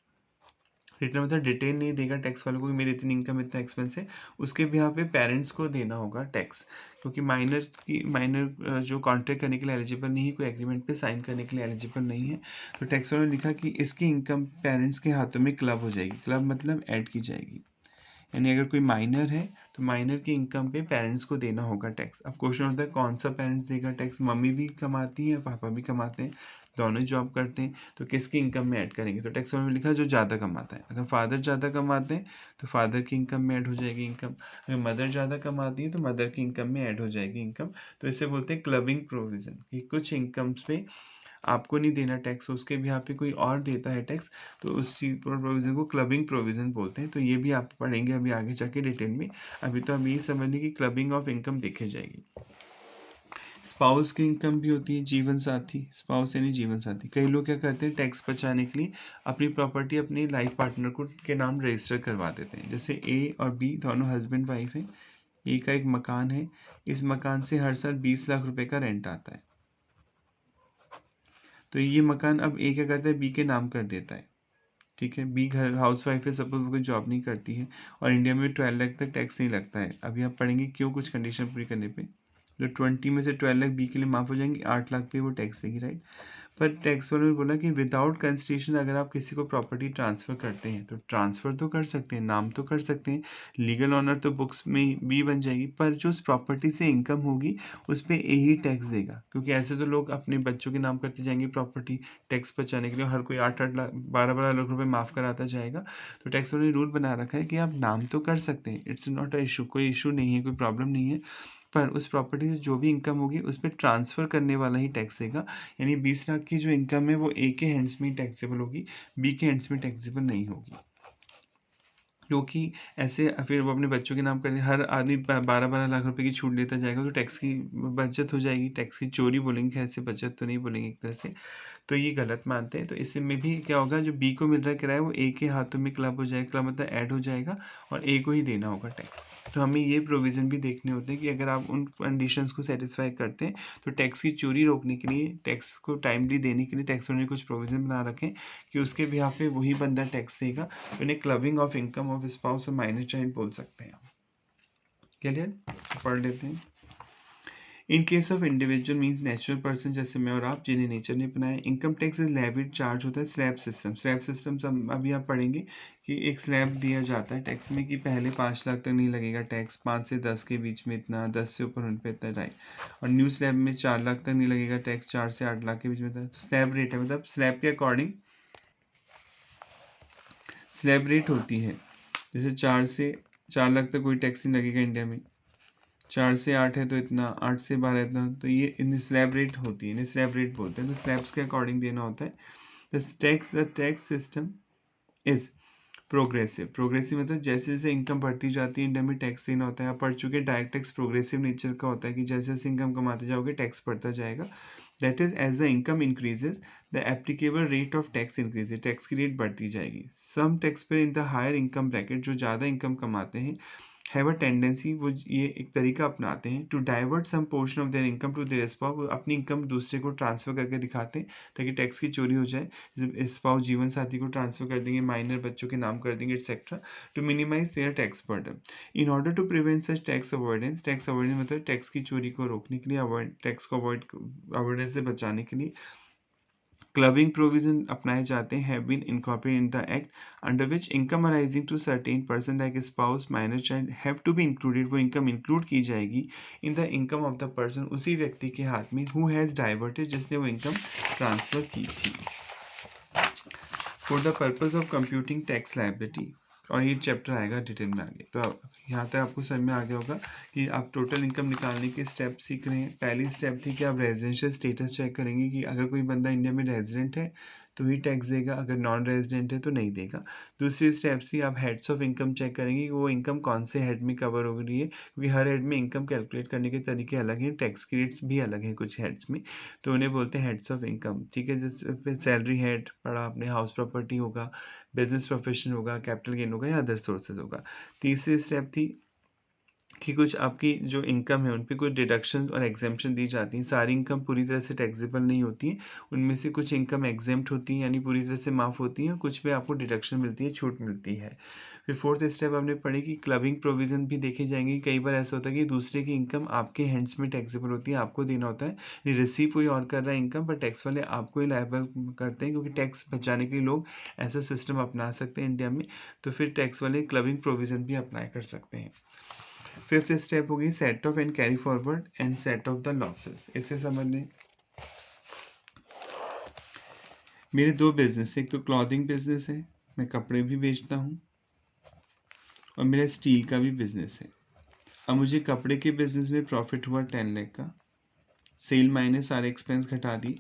रिटर्न मतलब डिटेल नहीं देगा टैक्स वालों को कि मेरी इतनी इनकम इतना एक्सपेंस है, उसके बिहाफ पे पेरेंट्स को देना होगा टैक्स, क्योंकि माइनर जो कॉन्ट्रैक्ट करने के लिए एलिजिबल नहीं है, कोई एग्रीमेंट पे साइन करने के लिए एलिजिबल नहीं है। तो टैक्स वालों ने लिखा कि इसकी इनकम पेरेंट्स के हाथों में क्लब हो जाएगी, क्लब मतलब ऐड की जाएगी, यानी अगर कोई माइनर है तो माइनर की इनकम पे पेरेंट्स को देना होगा टैक्स। अब क्वेश्चन होता है कौन सा पेरेंट्स देगा टैक्स, मम्मी भी कमाती है पापा भी कमाते हैं, दोनों जॉब करते हैं, तो किसकी इनकम में ऐड करेंगे, तो टैक्स में लिखा जो ज़्यादा कमाता है, अगर फादर ज़्यादा कमाते हैं तो फादर की इनकम में ऐड हो जाएगी इनकम, अगर मदर ज़्यादा कमाती है तो मदर की इनकम में ऐड हो जाएगी इनकम। तो इसे बोलते हैं क्लबिंग प्रोविज़न, कि कुछ इनकम्स पे आपको नहीं देना टैक्स, उसके भी यहाँ पे कोई और देता है टैक्स, तो उस चीज प्रोविज़न को क्लबिंग प्रोविज़न बोलते हैं। तो ये भी आप पढ़ेंगे अभी आगे जाके डिटेल में, अभी तो हम यही समझने की क्लबिंग ऑफ इनकम देखी जाएगी। स्पाउस की इनकम भी होती है, जीवन साथी, स्पाउस यानी जीवन साथी। कई लोग क्या करते हैं टैक्स बचाने के लिए अपनी प्रॉपर्टी अपने लाइफ पार्टनर को के नाम रजिस्टर करवा देते हैं। जैसे ए और बी दोनों हस्बैंड वाइफ हैं, ए का एक मकान है, इस मकान से हर साल 20 लाख रुपए का रेंट आता है, तो ये मकान अब ए क्या करता है बी के नाम कर देता है, ठीक है। बी घर हाउस वाइफ है, सपोज वो कोई जॉब नहीं करती है और इंडिया में 12 लाख तक टैक्स नहीं लगता है, अभी आप पढ़ेंगे क्यों, कुछ कंडीशन पूरी करने पे। जो 20 में से 12 लाख बी के लिए माफ़ हो जाएंगे, 8 लाख पे वो टैक्स देगी, राइट। पर टैक्स वालों ने बोला कि विदाउट कंसिडरेशन अगर आप किसी को प्रॉपर्टी ट्रांसफ़र करते हैं तो ट्रांसफ़र तो कर सकते हैं, नाम तो कर सकते हैं, लीगल ऑनर तो बुक्स में भी बन जाएगी, पर जो उस प्रॉपर्टी से इनकम होगी उस पर यही टैक्स देगा। क्योंकि ऐसे तो लोग अपने बच्चों के नाम करते जाएंगे प्रॉपर्टी टैक्स बचाने के लिए, हर कोई 8-8 लाख 12-12 लाख रुपए माफ़ कराता जाएगा। तो टैक्स वालों ने रूल बना रखा है कि आप नाम तो कर सकते हैं, इट्स नॉट अ इशू, कोई इशू नहीं है, कोई प्रॉब्लम नहीं है, पर उस प्रॉपर्टी से जो भी इनकम होगी उस पर ट्रांसफ़र करने वाला ही टैक्स देगा। यानी 20 लाख की जो इनकम है वो ए के हैंड्स में ही टैक्सेबल होगी, बी के हैंड्स में टैक्सेबल नहीं होगी। क्योंकि ऐसे फिर वो अपने बच्चों के नाम कर दे, हर आदमी 12-12 लाख रुपए की छूट लेता जाएगा, तो टैक्स की बचत हो जाएगी, टैक्स की चोरी बोलेंगे, खैर से बचत तो नहीं बोलेंगे एक तरह से, तो ये गलत मानते हैं। तो इसमें भी क्या होगा, जो बी को मिल रहा है किराया वो ए के हाथों में क्लब हो जाएगा, क्लब मतलब ऐड हो जाएगा और ए को ही देना होगा टैक्स। तो हमें ये प्रोविज़न भी देखने होते हैं कि अगर आप उन कंडीशंस को सेटिस्फाई करते हैं तो टैक्स की चोरी रोकने के लिए, टैक्स को टाइमली देने के लिए टैक्स ने कुछ प्रोविज़न बना रखें कि उसके बिहाफ पे वही बंदा टैक्स देगा। तो इन्हें clubbing of income of spouse और माइनर चाइल्ड बोल सकते हैं। क्लियर, पढ़ लेते हैं। In case of individual means natural person जैसे मैं और आप, जिन्हें नेचर ने बनाया, income tax is levied charge होता है स्लैब सिस्टम। स्लैब सिस्टम अभी आप पढ़ेंगे कि एक स्लैब दिया जाता है टैक्स में कि पहले 5 लाख तक नहीं लगेगा टैक्स, 5 से 10 के बीच में इतना, 10 से ऊपर उन पर इतना, राइट। और न्यू स्लैब में 4 लाख तक नहीं लगेगा टैक्स, 4 से 8 लाख के बीच में था। तो स्लैब रेट है, मतलब स्लैब के अकॉर्डिंग स्लैब रेट होती है। जैसे 4 से 4 लाख तक कोई टैक्स नहीं लगेगा इंडिया में, 4 से 8 है तो इतना, 8 से 12 इतना, तो ये इन स्लैब रेट होती है, इन्हें स्लैब रेट बोलते हैं। तो स्लैब्स के अकॉर्डिंग देना होता है। The tax system is progressive. Progressive मतलब जैसे जैसे इनकम बढ़ती जाती है इंडिया में टैक्स देना होता है। आप पढ़ चुके, डायरेक्ट टैक्स प्रोग्रेसिव नेचर का होता है कि जैसे जैसे इनकम कमाते जाओगे टैक्स बढ़ता जाएगा। That is as the income increases the applicable rate of tax increases, tax की रेट बढ़ती जाएगी। Some tax payer in the higher income bracket, जो ज़्यादा इनकम कमाते हैं, हैव अ टेंडेंसी, वो ये एक तरीका अपनाते हैं, to divert some portion of their income to their spouse, वो अपनी इनकम दूसरे को ट्रांसफर करके दिखाते हैं ताकि टैक्स की चोरी हो जाए। जैसे स्पाउस जीवन साथी को ट्रांसफर कर देंगे, माइनर बच्चों के नाम कर देंगे, etcetera, to minimise their tax burden. In order to prevent such tax avoidance, tax avoidance मतलब टैक्स की चोरी को रोकने के लिए, टैक्स को अवॉइडेंस से बचाने के लिए क्लबिंग प्रोविजन अपनाए जाते हैं, have been incorporated in the act, under which income arising to certain person like spouse minor child have to be included, वो इनकम इंक्लूड की जाएगी in the income of the person, उसी व्यक्ति के हाथ में, हु हैज़ डाइवर्टेड, जिसने वो इनकम ट्रांसफर की थी, for the purpose of computing tax liability. और ये चैप्टर आएगा डिटेल में आगे। तो यहाँ तक आपको समझ में आ गया होगा कि आप टोटल इनकम निकालने के स्टेप सीख रहे हैं। पहली स्टेप थी कि आप रेजिडेंशियल स्टेटस चेक करेंगे कि अगर कोई बंदा इंडिया में रेजिडेंट है तो ही टैक्स देगा, अगर नॉन रेजिडेंट है तो नहीं देगा। दूसरी स्टेप थी आप हेड्स ऑफ इनकम चेक करेंगे कि वो इनकम कौन से हेड में कवर हो रही है, क्योंकि हर हेड में इनकम कैलकुलेट करने के तरीके अलग हैं, टैक्स की रेट्स भी अलग हैं कुछ हेड्स में, तो उन्हें बोलते हैं हेड्स ऑफ इनकम, ठीक है। जैसे सैलरी हेड पढ़ा आपने, हाउस प्रॉपर्टी होगा, बिजनेस प्रोफेशन होगा, कैपिटल गेन होगा या अदर सोर्सेज होगा। तीसरी स्टेप थी कि कुछ आपकी जो इनकम है उन पे कुछ डिडक्शन और एग्जेम्पशन दी जाती हैं। सारी इनकम पूरी तरह से टैक्सेबल नहीं होती है, उनमें से कुछ इनकम एग्जेम्प्ट होती हैं यानी पूरी तरह से माफ़ होती हैं, कुछ पे आपको डिडक्शन मिलती है, छूट मिलती है। फिर फोर्थ स्टेप आपने पढ़ी कि क्लबिंग प्रोविज़न भी देखे जाएंगे। कई बार ऐसा होता है कि दूसरे की इनकम आपके हैंड्स में टैक्सेबल होती है, आपको देना होता है, रिसीव कोई और कर रहा है इनकम, पर टैक्स वाले आपको ही लायबल करते हैं, क्योंकि टैक्स बचाने के लिए लोग ऐसा सिस्टम अपना सकते हैं इंडिया में। तो फिर टैक्स वाले क्लबिंग प्रोविज़न भी अप्लाई कर सकते हैं। फिफ्थ स्टेप होगी set of and carry forward and set of the losses. इसे समझने, मेरे दो बिजनेस है, एक तो क्लॉथिंग बिजनेस है, मैं कपड़े भी बेचता हूँ, और मेरा स्टील का भी बिजनेस है। अब मुझे कपड़े के बिजनेस में प्रॉफिट हुआ 10 लाख का, सेल माइनस सारे एक्सपेंस घटा दी,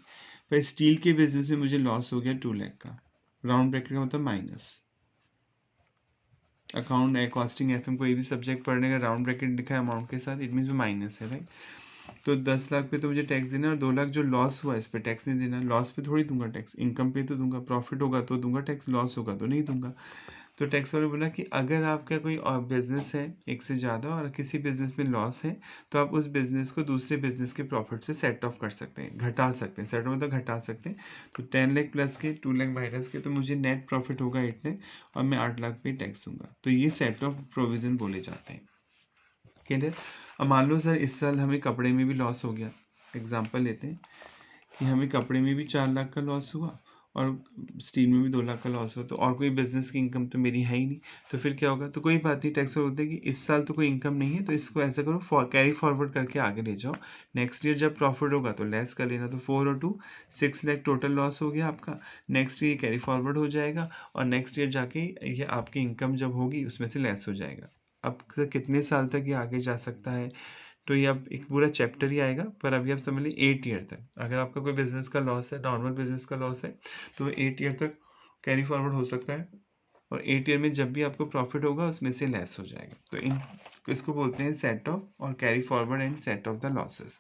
पर स्टील के बिजनेस में मुझे लॉस हो गया 2 लाख का, राउंड ब्रैकेट का मतलब माइनस। अकाउंट कॉस्टिंग एफएम कोई भी सब्जेक्ट पढ़ने का राउंड ब्रैकेट लिखा है अमाउंट के साथ, इट मीन्स वो माइनस है, राइट। तो 10 लाख पे तो मुझे टैक्स देना, और 2 लाख जो लॉस हुआ इस पे टैक्स नहीं देना। लॉस पे थोड़ी दूंगा टैक्स, इनकम पे तो दूंगा, प्रॉफिट होगा तो दूंगा टैक्स, लॉस होगा तो नहीं दूंगा। तो टैक्स वाले बोला कि अगर आपका कोई बिजनेस है एक से ज़्यादा और किसी बिजनेस में लॉस है, तो आप उस बिजनेस को दूसरे बिजनेस के प्रॉफिट से सेट ऑफ कर सकते हैं, घटा सकते हैं, सेट ऑफ मतलब घटा सकते हैं। तो 10 लाख प्लस के 2 लाख माइनस के, तो मुझे नेट प्रॉफिट होगा 8 लाख, और मैं 8 लाख पे टैक्स दूंगा। तो ये सेट ऑफ प्रोविज़न बोले जाते हैं। क्लियर। अब मान लो सर इस साल हमें कपड़े में भी लॉस हो गया, एग्जांपल लेते हैं कि हमें कपड़े में भी 4 लाख का लॉस हुआ और स्टील में भी 2 लाख का लॉस हुआ, तो और कोई बिजनेस की इनकम तो मेरी है ही नहीं, तो फिर क्या होगा? तो कोई बात नहीं, टैक्स बोलते हैं कि इस साल तो कोई इनकम नहीं है, तो इसको ऐसा करो कैरी फॉरवर्ड करके आगे ले जाओ, नेक्स्ट ईयर जब प्रॉफिट होगा तो लेस कर लेना। तो 4 और 2 6 लाख टोटल लॉस हो गया आपका, नेक्स्ट ईयर कैरी फॉरवर्ड हो जाएगा और नेक्स्ट ईयर जाके ये आपकी इनकम जब होगी उसमें से लेस हो जाएगा। अब कितने साल तक ये आगे जा सकता है? तो ये अब एक पूरा चैप्टर ही आएगा, पर अभी आप समझ लीजिए 8 ईयर तक अगर आपका कोई बिजनेस का लॉस है, नॉर्मल बिजनेस का लॉस है, तो 8 ईयर तक कैरी फॉरवर्ड हो सकता है और 8 ईयर में जब भी आपको प्रॉफिट होगा उसमें से लेस हो जाएगा। तो इन इसको बोलते हैं सेट ऑफ और carry forward and set of the losses.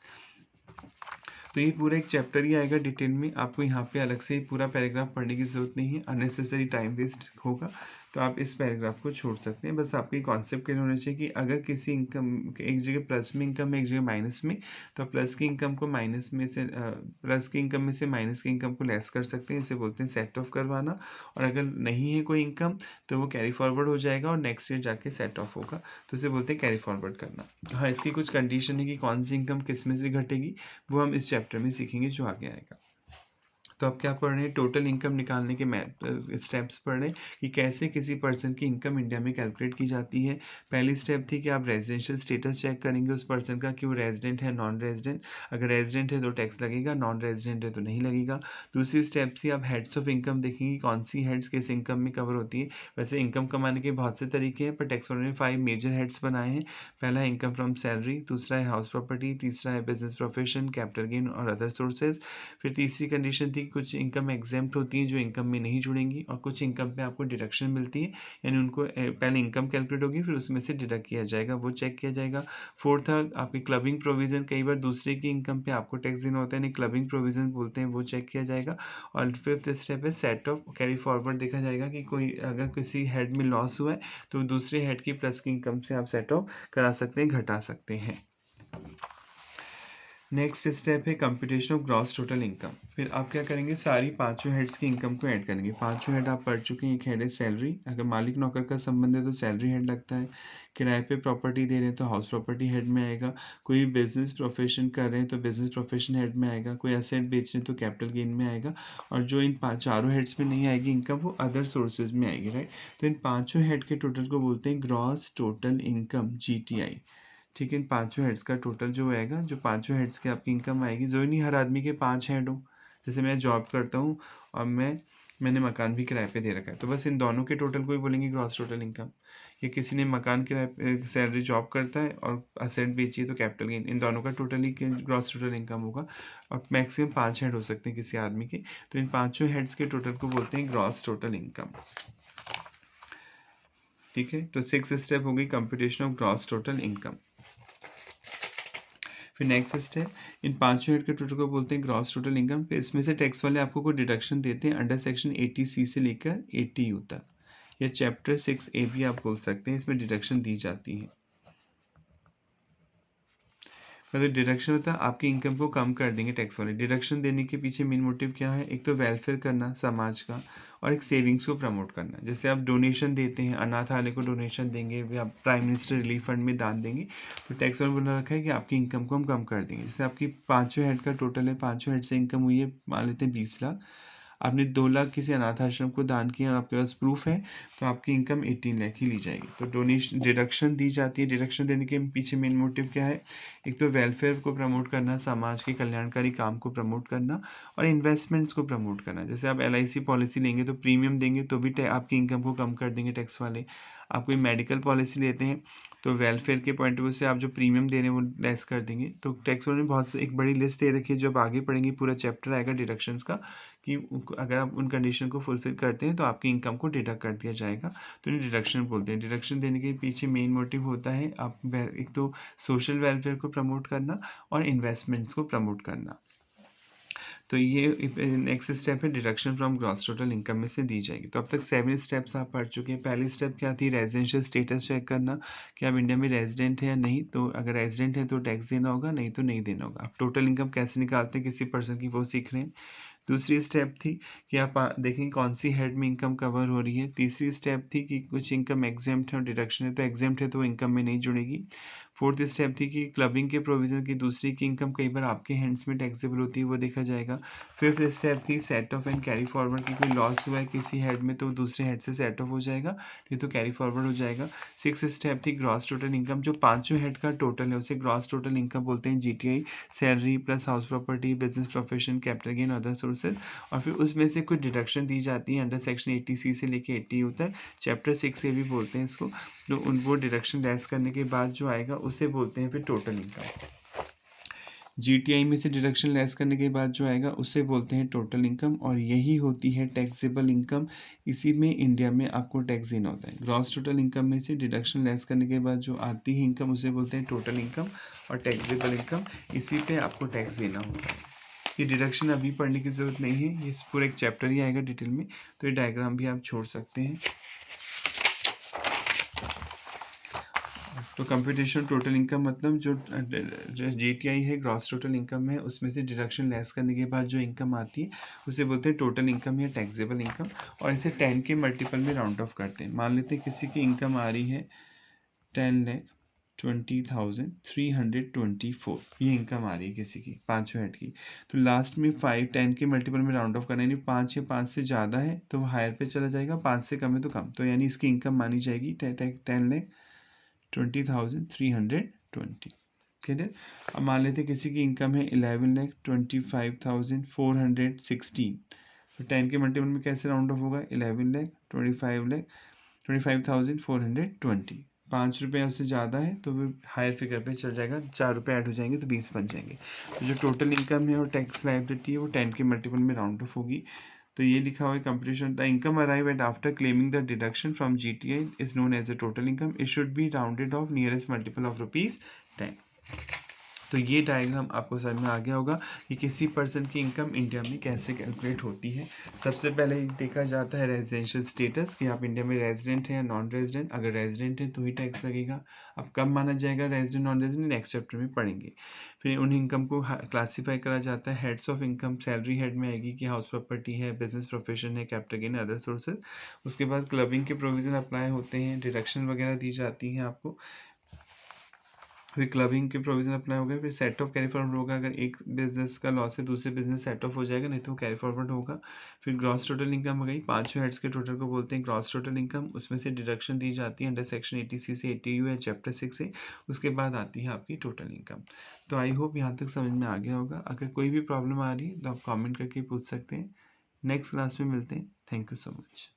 तो ये पूरा एक चैप्टर ही आएगा डिटेल में, आपको यहाँ पे अलग से पूरा पैराग्राफ पढ़ने की ज़रूरत नहीं है, अननेसेसरी टाइम वेस्ट होगा, तो आप इस पैराग्राफ को छोड़ सकते हैं। बस आपके कॉन्सेप्ट क्लियर होना चाहिए कि अगर किसी इनकम एक जगह प्लस में इनकम है, एक जगह माइनस में, तो प्लस की इनकम को माइनस में से प्लस की इनकम में से माइनस की इनकम को लेस कर सकते हैं, इसे बोलते हैं सेट ऑफ करवाना। और अगर नहीं है कोई इनकम तो वो कैरी फॉरवर्ड हो जाएगा और नेक्स्ट ईयर जाके सेट ऑफ होगा, तो इसे बोलते हैं कैरी फॉरवर्ड करना। हाँ, इसकी कुछ कंडीशन है कि कौन सी इनकम किस में से घटेगी, वो हम इस चैप्टर में सीखेंगे जो आगे आएगा। तो आप क्या पढ़ रहे हैं? टोटल इनकम निकालने के स्टेप्स पढ़ रहे हैं कि कैसे किसी पर्सन की इनकम इंडिया में कैलकुलेट की जाती है। पहली स्टेप थी कि आप रेजिडेंशियल स्टेटस चेक करेंगे उस पर्सन का कि वो रेजिडेंट है नॉन रेजिडेंट, अगर रेजिडेंट है तो टैक्स लगेगा, नॉन रेजिडेंट है तो नहीं लगेगा। दूसरी स्टेप थी आप हेड्स ऑफ इनकम देखेंगे, कौन सी हेड्स किस इनकम में कवर होती है। वैसे इनकम कमाने के बहुत से तरीके हैं, पर टैक्स वालों ने 5 मेजर हेड्स बनाए हैं। पहला है इनकम फ्रॉम सैलरी, दूसरा है हाउस प्रॉपर्टी, तीसरा है बिजनेस प्रोफेशन, कैपिटल गेन और अदर सोर्सेज। फिर तीसरी कंडीशन थी कि कुछ इनकम एग्जेम्प्ट होती हैं जो इनकम में नहीं जुड़ेंगी और कुछ इनकम पे आपको डिडक्शन मिलती है, यानी उनको पहले इनकम कैलकुलेट होगी फिर उसमें से डिडक्ट किया जाएगा, वो चेक किया जाएगा। फोर्थ है आपकी क्लबिंग प्रोविजन, कई बार दूसरे की इनकम पे आपको टैक्स देना होता है, यानी क्लबिंग प्रोविजन बोलते हैं, वो चेक किया जाएगा। और फिफ्थ स्टेप है सेट ऑफ कैरी फॉरवर्ड, देखा जाएगा कि कोई अगर किसी हेड में लॉस हुआ है तो दूसरे हेड की प्लस की इनकम से आप सेट ऑफ करा सकते हैं, घटा सकते हैं। नेक्स्ट स्टेप है computation of gross total income. फिर आप क्या करेंगे? सारी पांचों हेड्स की इनकम को ऐड करेंगे। पांचों हेड आप पढ़ चुके हैं। एक हेड है सैलरी, अगर मालिक नौकर का संबंध है तो सैलरी हेड लगता है। किराए पे प्रॉपर्टी दे रहे हैं तो हाउस प्रॉपर्टी हेड में आएगा। कोई बिजनेस प्रोफेशन कर रहे हैं तो बिजनेस प्रोफेशन हेड में आएगा। कोई एसेट बेच रहे हैं तो कैपिटल गेन में आएगा। और जो इन चारों हेड्स में नहीं आएगी इनकम, वो अदर सोर्सेज में आएगी, राइट। तो इन पांचों हेड के टोटल को बोलते हैं ग्रॉस टोटल इनकम, GTI। ठीक है, इन पांचों हेड्स का टोटल जो आएगा, जो पांचों हेड्स की आपकी इनकम आएगी, जो नहीं हर आदमी के 5 हेड हो। जैसे मैं जॉब करता हूँ और मैंने मकान भी किराए पे दे रखा है, तो बस इन दोनों के टोटल को ही बोलेंगे ग्रॉस टोटल इनकम। या किसी ने मकान किराए सैलरी जॉब करता है और असेट बेची है तो कैपिटल गेन, इन दोनों का टोटल ही ग्रॉस टोटल इनकम होगा। और मैक्सिमम 5 हेड हो सकते हैं किसी आदमी के, तो इन पांचों हेड्स के टोटल को बोलते हैं ग्रॉस टोटल इनकम। ठीक है, तो 6 स्टेप हो गई computation of gross total income. फिर नेक्स्ट स्टेप, इन पांचों हेड के टोटल को बोलते हैं ग्रॉस टोटल इनकम। फिर इसमें से टैक्स वाले आपको कोई डिडक्शन देते हैं अंडर सेक्शन 80C से लेकर 80U तक, या चैप्टर 6A भी आप बोल सकते हैं, इसमें डिडक्शन दी जाती है। मतलब डिडक्शन होता है आपकी इनकम को कम कर देंगे टैक्स वाले। डिडक्शन देने के पीछे मेन मोटिव क्या है? एक तो वेलफेयर करना समाज का, और एक सेविंग्स को प्रमोट करना। जैसे आप डोनेशन देते हैं, अनाथालय को डोनेशन देंगे या प्राइम मिनिस्टर रिलीफ फंड में दान देंगे, तो टैक्स वाले बोला रखा है कि आपकी इनकम को हम कम कर देंगे। जैसे आपकी पाँचों हेड का टोटल है, पाँचों हेड से इनकम हुई है मान लेते हैं 20 लाख, आपने 2 लाख किसी अनाथ आश्रम को दान किया, आपके पास प्रूफ है, तो आपकी इनकम 18 लाख ही ली जाएगी। तो डोनेशन डिडक्शन दी जाती है। डिडक्शन देने के पीछे मेन मोटिव क्या है? एक तो वेलफेयर को प्रमोट करना, समाज के कल्याणकारी काम को प्रमोट करना, और इन्वेस्टमेंट्स को प्रमोट करना। जैसे आप LIC पॉलिसी लेंगे तो प्रीमियम देंगे तो भी आपकी इनकम को कम कर देंगे टैक्स वाले। आप कोई मेडिकल पॉलिसी लेते हैं तो वेलफेयर के पॉइंट ऑफ व्यू से आप जो प्रीमियम दे रहे हैं वो लेस कर देंगे। तो टैक्स वालों ने बहुत से एक बड़ी लिस्ट दे रखी है, जो आप आगे पढ़ेंगे पूरा चैप्टर आएगा डिडक्शंस का, कि अगर आप उन कंडीशन को फुलफिल करते हैं तो आपकी इनकम को डिडक्ट कर दिया जाएगा। तो इन्हें डिडक्शन बोलते हैं। डिडक्शन देने के पीछे मेन मोटिव होता है आप एक तो सोशल वेलफेयर को प्रमोट करना और इन्वेस्टमेंट्स को प्रमोट करना। तो ये नेक्स्ट स्टेप है deduction from gross total income में से दी जाएगी। तो अब तक 7 स्टेप्स आप पढ़ चुके हैं। पहली स्टेप क्या थी? रेजिडेंशियल स्टेटस चेक करना कि आप इंडिया में रेजिडेंट है या नहीं। तो अगर रेजिडेंट है तो टैक्स देना होगा, नहीं तो नहीं देना होगा। आप टोटल इनकम कैसे निकालते हैं किसी पर्सन की, वो सीख रहे हैं। दूसरी स्टेप थी कि आप देखें कौन सी हेड में इनकम कवर हो रही है। तीसरी स्टेप थी कि कुछ इनकम एग्जेम्प्ट है और डिडक्शन है, तो एग्जेम्प्ट है तो इनकम में नहीं जुड़ेगी। फोर्थ स्टेप थी कि क्लबिंग के प्रोविज़न की दूसरी की इनकम कई बार आपके हैंड्स में टैक्सेबल होती है, वो देखा जाएगा। फिफ्थ स्टेप थी set of and carry forward की कोई लॉस हुआ है किसी हेड में तो दूसरे हेड से सेट ऑफ हो जाएगा, नहीं तो कैरी फॉरवर्ड हो जाएगा। सिक्स स्टेप थी ग्रॉस टोटल इनकम, जो पाँचों हेड का टोटल है उसे ग्रॉस टोटल इनकम बोलते हैं, GTI, salary plus house property, business profession, capital gain, other sources, और फिर उसमें से कुछ डिडक्शन दी जाती है अंडर सेक्शन 80C से लेके 80 तक, चैप्टर 6 से भी बोलते हैं इसको। तो उन वो डिडक्शन लेस करने के बाद जो आएगा उसे बोलते हैं फिर टोटल इनकम। जीटीआई में से डिडक्शन लेस करने के बाद जो आएगा उसे बोलते हैं टोटल इनकम, और यही होती है टैक्सेबल इनकम। इसी में इंडिया में आपको टैक्स देना होता है। ग्रॉस टोटल इनकम में से डिडक्शन लेस करने के बाद जो आती है इनकम उसे बोलते हैं टोटल इनकम, और टैक्सेबल इनकम इसी पे आपको टैक्स देना होता है। ये डिडक्शन अभी पढ़ने की ज़रूरत नहीं है, ये पूरा एक चैप्टर ही आएगा डिटेल में, तो ये डायग्राम भी आप छोड़ सकते हैं। तो कंप्यूटेशन टोटल इनकम मतलब जो जीटीआई है ग्रॉस टोटल इनकम है, उसमें से डिडक्शन लेस करने के बाद जो इनकम आती है उसे बोलते हैं टोटल इनकम या टैक्सेबल इनकम, और इसे 10 के मल्टीपल में राउंड ऑफ करते हैं। मान लेते हैं किसी की इनकम आ रही है 10,20,324, ये इनकम आ रही है किसी की पाँचों हेड की, तो लास्ट में 10 के मल्टीपल में राउंड ऑफ करना, यानी 5 या 5 से ज़्यादा है तो हायर पे चला जाएगा, 5 से कम है तो कम, तो यानी इसकी इनकम मानी जाएगी 10,20,320। क्लियर। अब मान लेते किसी की इनकम है 11,25,416, तो 10 के मल्टीपल में कैसे राउंड ऑफ होगा, 11,25,420, 5 रुपये उससे ज़्यादा है तो वो हायर फिगर पे चल जाएगा, 4 रुपये ऐड हो जाएंगे तो 20 बन जाएंगे। तो जो टोटल इनकम है और टैक्स लायबिलिटी है वो 10 के मल्टीपल में राउंड ऑफ होगी। तो ये लिखा हुआ है computation the income arrive at after claiming the deduction from GTI is known as a total income, it should be rounded off nearest multiple of ₹10। तो ये डायग्राम आपको समझ में आ गया होगा कि किसी पर्सन की इनकम इंडिया में कैसे कैलकुलेट होती है। सबसे पहले देखा जाता है रेजिडेंशियल स्टेटस कि आप इंडिया में रेजिडेंट हैं या नॉन रेजिडेंट, अगर रेजिडेंट है तो ही टैक्स लगेगा। अब कब माना जाएगा resident non resident, next chapter में पढ़ेंगे। फिर उन इनकम को क्लासीफाई करा जाता है, heads of income salary head में आएगी कि हाउस प्रॉपर्टी है, बिजनेस प्रोफेशन है, कैपिटल गेन, अदर सोर्सेज। उसके बाद क्लबिंग के प्रोविज़न अप्लाई होते हैं, डिडक्शन वगैरह दी जाती हैं आपको। फिर क्लबिंग के प्रोविज़न अप्लाई हो गए, फिर सेट ऑफ कैरी फॉरवर्ड होगा, अगर एक बिजनेस का लॉस है दूसरे बिजनेस सेट ऑफ हो जाएगा, नहीं तो कैरी फॉरवर्ड होगा। फिर ग्रॉस टोटल इनकम हो गई, पाँचों हेड्स के टोटल को बोलते हैं ग्रॉस टोटल इनकम, उसमें से डिडक्शन दी जाती है अंडर सेक्शन 80C से 80U या चैप्टर 6 से, उसके बाद आती है आपकी टोटल इनकम। तो आई होप यहाँ तक समझ में आ गया होगा। अगर कोई भी प्रॉब्लम आ रही है तो आप कॉमेंट करके पूछ सकते हैं। नेक्स्ट क्लास में मिलते हैं। Thank you so much.